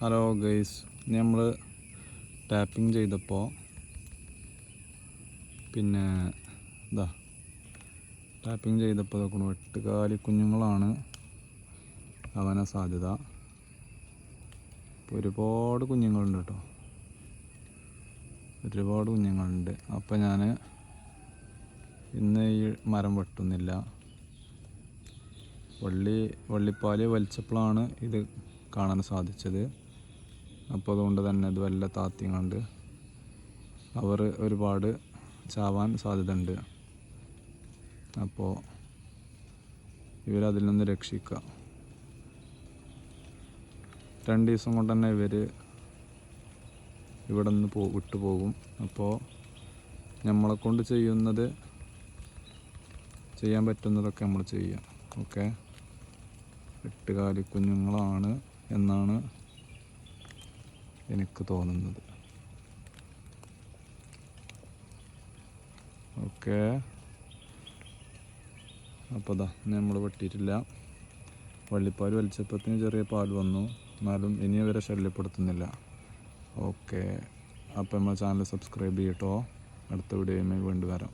Hello guys, നമ്മൾ tapping ചെയ്തപ്പോൾ tapping ചെയ്തപ്പോൾ നോക്കണം 8 കാലി കുഞ്ഞുങ്ങളാണ് അവനെ സാധ്യത. ഇപ്പോൾ ഒരുപാട് കുഞ്ഞുങ്ങളുണ്ട് കേട്ടോ, ഒരുപാട് കുഞ്ഞുങ്ങളുണ്ട്. അപ്പോൾ ഞാൻ ഇന്ന് ഈ മരം വെട്ടുന്നില്ല. വള്ളിപ്പാല് വലിച്ചപ്പോഴാണ് ഇത് കാണാൻ സാധിച്ചത്. അപ്പോൾ അതുകൊണ്ട് തന്നെ ഇത് വല്ല താത്തിങ്ങണ്ട് അവർ ഒരുപാട് ചാവാൻ സാധ്യതയുണ്ട്. അപ്പോൾ ഇവരതിൽ നിന്ന് രക്ഷിക്കുക. 2 ദിവസം കൊണ്ട് തന്നെ ഇവർ ഇവിടെ നിന്ന് വിട്ടുപോകും. അപ്പോൾ നമ്മളെ കൊണ്ട് ചെയ്യാൻ പറ്റുന്നതൊക്കെ നമ്മൾ ചെയ്യുക. ഓക്കെ, 8 കാലി കുഞ്ഞുങ്ങളാണ് എന്നാണ് എനിക്ക് തോന്നുന്നത്. ഓക്കെ, അപ്പോൾ നമ്മൾ വെട്ടിയിട്ടില്ല. വള്ളിപ്പാൽ വലിച്ചപ്പത്തിന് ചെറിയ പാൽ വന്നു, എന്നാലും ഇനി അവരെ ശല്യപ്പെടുത്തുന്നില്ല. ഓക്കെ, അപ്പോൾ നമ്മൾ ചാനൽ സബ്സ്ക്രൈബ് ചെയ്യട്ടോ. അടുത്ത വീഡിയോയുമായി വീണ്ടും വരാം.